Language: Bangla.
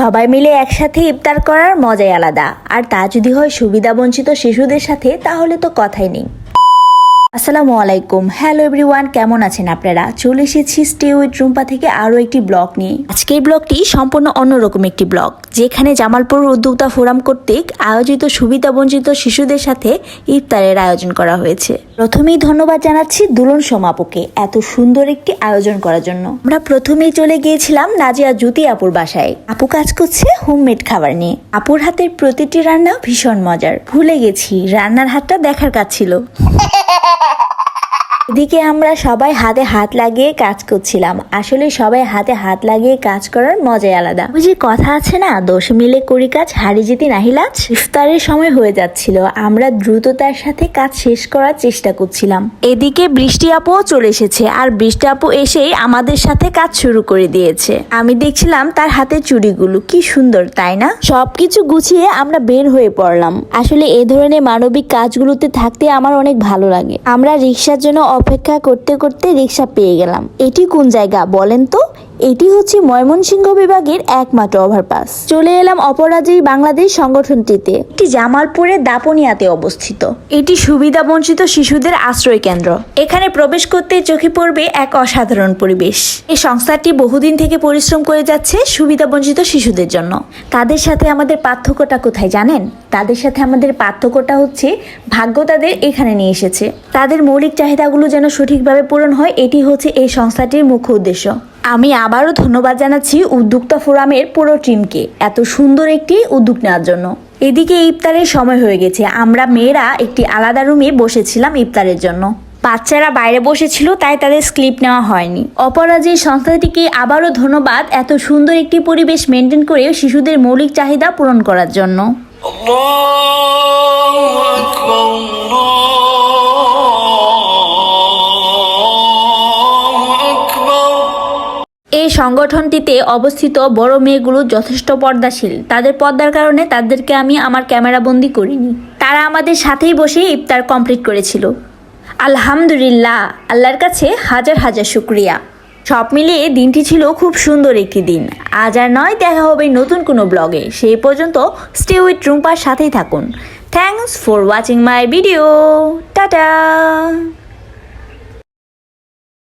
সবাই মিলে একসাথে ইফতার করার মজাই আলাদা, আর তা যদি হয় সুবিধাবঞ্চিত শিশুদের সাথে তাহলে তো কথাই নেই। আসসালামু আলাইকুম, হ্যালো এভরিওয়ান, কেমন আছেন আপনারা? চলে এসেছি স্টে উইথ রুম্পা থেকে আরও একটি ব্লগ নিয়ে। আজকের ব্লগটি সম্পূর্ণ অন্যরকম একটি ব্লগ, যেখানে জামালপুর উদ্যোক্তা ফোরাম কর্তৃক আয়োজিত সুবিধাবঞ্চিত শিশুদের সাথে ইফতারের আয়োজন করা হয়েছে। প্রথমেই ধন্যবাদ জানাচ্ছি দুলন সোমা আপুকে এত সুন্দর একটি আয়োজন করার জন্য। আমরা প্রথমেই চলে গিয়েছিলাম নাজিয়া জ্যোতি আপুর বাসায়। আপু কাজ করছে হোমমেড খাবার নিয়ে। আপুর হাতের প্রতিটি রান্না ভীষণ মজার। ভুলে গেছি রান্নার হাতটা দেখার কাজ ছিল। এদিকে আমরা সবাই হাতে হাত লাগিয়ে কাজ করছিলাম। আসলে সবাই হাতে হাত লাগিয়ে কাজ করার মজাই আলাদা। ওই যে কথা আছে না, দোষ মিলে করি কাজ, হারি জিতি নাহিলাজ। ইফতারের সময় হয়ে যাচ্ছিল, আমরা দ্রুততার সাথে কাজ শেষ করার চেষ্টা করছিলাম। এদিকে বৃষ্টি আপুও চলে এসেছে, আর বৃষ্টি আপু এসেই আমাদের সাথে কাজ শুরু করে দিয়েছে। আমি দেখছিলাম তার হাতের চুড়িগুলো কি সুন্দর, তাই না? সবকিছু গুছিয়ে আমরা বের হয়ে পড়লাম। আসলে এ ধরনের মানবিক কাজগুলোতে থাকতে আমার অনেক ভালো লাগে। আমরা রিক্সার জন্য অপেক্ষা করতে করতে রিক্সা পেয়ে গেলাম। এটি কোন জায়গা বলেন তো? এটি হচ্ছে ময়মনসিংহ বিভাগের একমাত্র ওভারপাস। চলে এলাম অপরাজেয় বাংলাদেশ সংগঠনটিতে। এটি জামালপুরের দাপনিয়াতে অবস্থিত। এটি সুবিধাবঞ্চিত শিশুদের আশ্রয় কেন্দ্র। এখানে প্রবেশ করতে চোখে পড়বে এক অসাধারণ পরিবেশ। এই সংস্থাটি বহুদিন থেকে পরিশ্রম করে যাচ্ছে সুবিধাবঞ্চিত শিশুদের জন্য। তাদের সাথে আমাদের পার্থক্যটা কোথায় জানেন? তাদের সাথে আমাদের পার্থক্যটা হচ্ছে ভাগ্য তাদের এখানে নিয়ে এসেছে। তাদের মৌলিক চাহিদাগুলো যেন সঠিকভাবে পূরণ হয়, এটি হচ্ছে এই সংস্থাটির মুখ্য উদ্দেশ্য। আমি আবারও ধন্যবাদ জানাচ্ছি উদ্যোক্তা ফোরামের পুরো টিমকে এত সুন্দর একটি উদ্যোগ নেওয়ার জন্য। এদিকে ইফতারের সময় হয়ে গেছে। আমরা মেয়েরা একটি আলাদা রুমে বসেছিলাম ইফতারের জন্য। বাচ্চারা বাইরে বসেছিল, তাই তাদের স্লিপ নেওয়া হয়নি। অপরাজেয় সংস্থাটিকে আবারও ধন্যবাদ এত সুন্দর একটি পরিবেশ মেনটেন করে শিশুদের মৌলিক চাহিদা পূরণ করার জন্য। এই সংগঠনটিতে অবস্থিত বড় মেয়েগুলো যথেষ্ট পর্দাশীল। তাদের পর্দার কারণে তাদেরকে আমি আমার ক্যামেরা বন্দি করিনি। তারা আমাদের সাথেই বসে ইফতার কমপ্লিট করেছিল। আলহামদুলিল্লাহ, আল্লাহর কাছে হাজার হাজার শুকরিয়া। সব মিলিয়ে দিনটি ছিল খুব সুন্দর একটি দিন। আজ আর নয়, দেখা হবে নতুন কোনো ব্লগে। সেই পর্যন্ত স্টে উইথ রুম্পার সাথেই থাকুন। Thanks for watching my video. Tata.